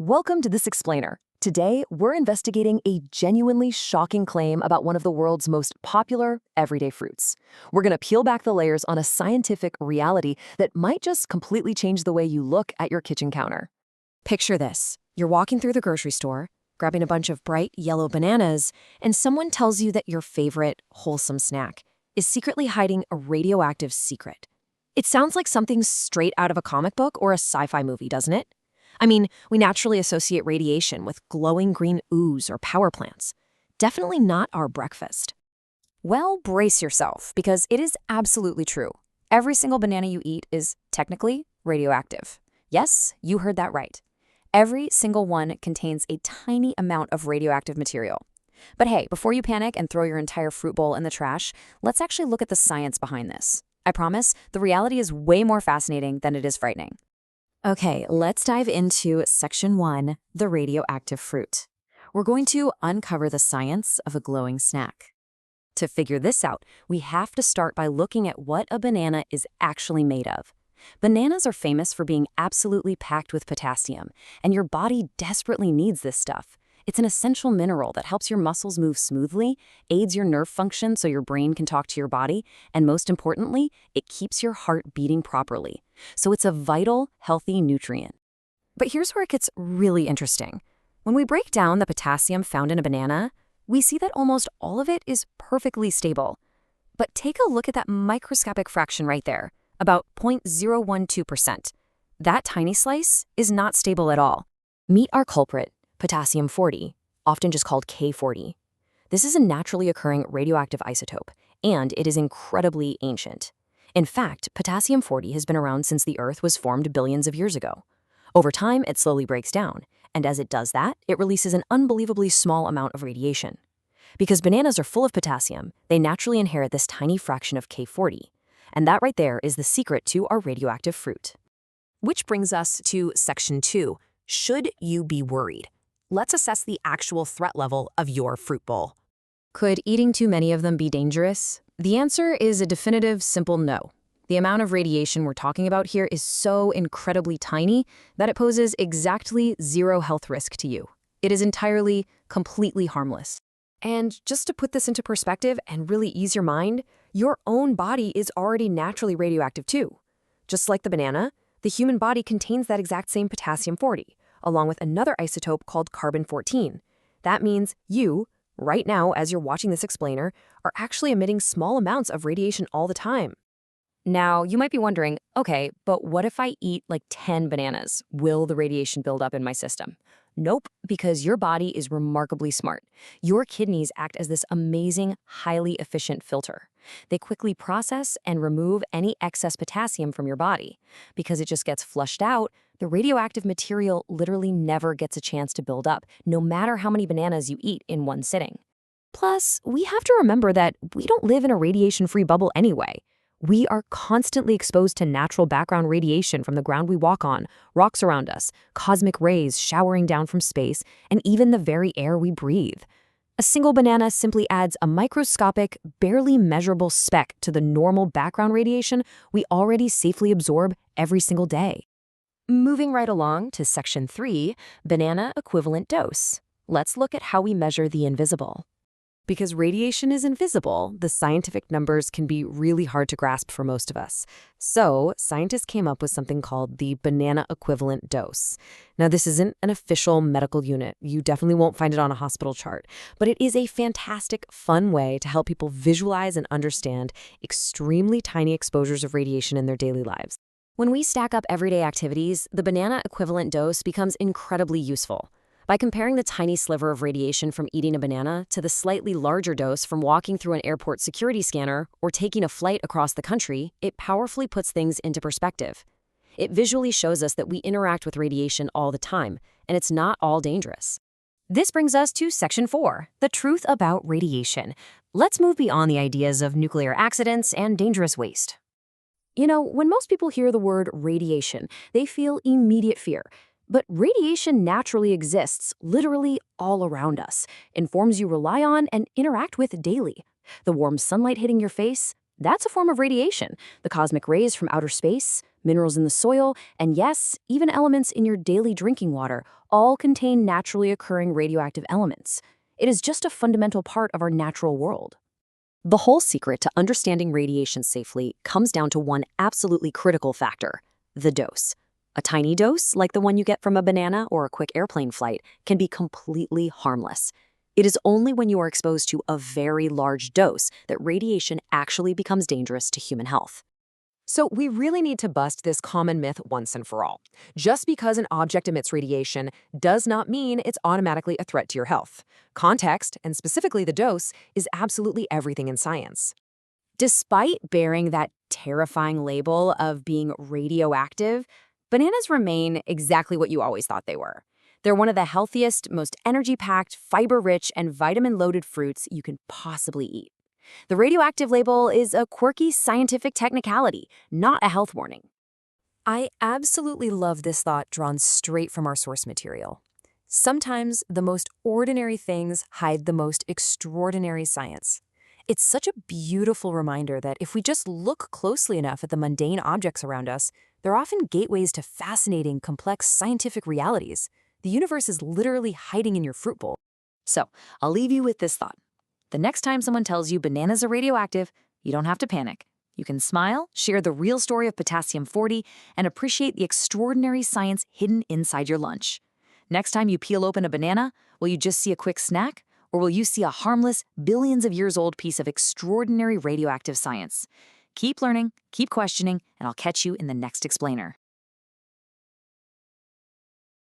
Welcome to This Explainer. Today, we're investigating a genuinely shocking claim about one of the world's most popular everyday fruits. We're going to peel back the layers on a scientific reality that might just completely change the way you look at your kitchen counter. Picture this. You're walking through the grocery store, grabbing a bunch of bright yellow bananas, and someone tells you that your favorite wholesome snack is secretly hiding a radioactive secret. It sounds like something straight out of a comic book or a sci-fi movie, doesn't it? I mean, we naturally associate radiation with glowing green ooze or power plants. Definitely not our breakfast. Well, brace yourself, because it is absolutely true. Every single banana you eat is technically radioactive. Yes, you heard that right. Every single one contains a tiny amount of radioactive material. But hey, before you panic and throw your entire fruit bowl in the trash, let's actually look at the science behind this. I promise, the reality is way more fascinating than it is frightening. Okay, let's dive into Section 1, the radioactive fruit. We're going to uncover the science of a glowing snack. To figure this out, we have to start by looking at what a banana is actually made of. Bananas are famous for being absolutely packed with potassium, and your body desperately needs this stuff. It's an essential mineral that helps your muscles move smoothly, aids your nerve function so your brain can talk to your body, and most importantly, it keeps your heart beating properly. So it's a vital, healthy nutrient. But here's where it gets really interesting. When we break down the potassium found in a banana, we see that almost all of it is perfectly stable. But take a look at that microscopic fraction right there, about 0.012%. That tiny slice is not stable at all. Meet our culprit, potassium-40, often just called K40. This is a naturally occurring radioactive isotope, and it is incredibly ancient. In fact, potassium-40 has been around since the Earth was formed billions of years ago. Over time, it slowly breaks down, and as it does that, it releases an unbelievably small amount of radiation. Because bananas are full of potassium, they naturally inherit this tiny fraction of K40, and that right there is the secret to our radioactive fruit. Which brings us to Section 2, should you be worried? Let's assess the actual threat level of your fruit bowl. Could eating too many of them be dangerous? The answer is a definitive, simple no. The amount of radiation we're talking about here is so incredibly tiny that it poses exactly zero health risk to you. It is entirely, completely harmless. And just to put this into perspective and really ease your mind, your own body is already naturally radioactive too. Just like the banana, the human body contains that exact same potassium-40, along with another isotope called carbon-14. That means you, right now as you're watching this explainer, are actually emitting small amounts of radiation all the time. Now, you might be wondering, okay, but what if I eat like 10 bananas? Will the radiation build up in my system? Nope, because your body is remarkably smart. Your kidneys act as this amazing, highly efficient filter. They quickly process and remove any excess potassium from your body. Because it just gets flushed out, the radioactive material literally never gets a chance to build up, no matter how many bananas you eat in one sitting. Plus, we have to remember that we don't live in a radiation-free bubble anyway. We are constantly exposed to natural background radiation from the ground we walk on, rocks around us, cosmic rays showering down from space, and even the very air we breathe. A single banana simply adds a microscopic, barely measurable speck to the normal background radiation we already safely absorb every single day. Moving right along to Section 3, banana equivalent dose. Let's look at how we measure the invisible. Because radiation is invisible, the scientific numbers can be really hard to grasp for most of us. So, scientists came up with something called the banana equivalent dose. Now, this isn't an official medical unit. You definitely won't find it on a hospital chart. But it is a fantastic, fun way to help people visualize and understand extremely tiny exposures of radiation in their daily lives. When we stack up everyday activities, the banana equivalent dose becomes incredibly useful. By comparing the tiny sliver of radiation from eating a banana to the slightly larger dose from walking through an airport security scanner or taking a flight across the country, it powerfully puts things into perspective. It visually shows us that we interact with radiation all the time, and it's not all dangerous. This brings us to Section 4, the truth about radiation. Let's move beyond the ideas of nuclear accidents and dangerous waste. You know, when most people hear the word radiation, they feel immediate fear. But radiation naturally exists literally all around us, in forms you rely on and interact with daily. The warm sunlight hitting your face, that's a form of radiation. The cosmic rays from outer space, minerals in the soil, and yes, even elements in your daily drinking water all contain naturally occurring radioactive elements. It is just a fundamental part of our natural world. The whole secret to understanding radiation safely comes down to one absolutely critical factor: the dose. A tiny dose, like the one you get from a banana or a quick airplane flight, can be completely harmless. It is only when you are exposed to a very large dose that radiation actually becomes dangerous to human health. So we really need to bust this common myth once and for all. Just because an object emits radiation does not mean it's automatically a threat to your health. Context, and specifically the dose, is absolutely everything in science. Despite bearing that terrifying label of being radioactive, bananas remain exactly what you always thought they were. They're one of the healthiest, most energy-packed, fiber-rich, and vitamin-loaded fruits you can possibly eat. The radioactive label is a quirky scientific technicality, not a health warning. I absolutely love this thought drawn straight from our source material. Sometimes the most ordinary things hide the most extraordinary science. It's such a beautiful reminder that if we just look closely enough at the mundane objects around us, they're often gateways to fascinating, complex scientific realities. The universe is literally hiding in your fruit bowl. So I'll leave you with this thought. The next time someone tells you bananas are radioactive, you don't have to panic. You can smile, share the real story of potassium-40, and appreciate the extraordinary science hidden inside your lunch. Next time you peel open a banana, will you just see a quick snack? Or will you see a harmless, billions of years old piece of extraordinary radioactive science? Keep learning, keep questioning, and I'll catch you in the next explainer.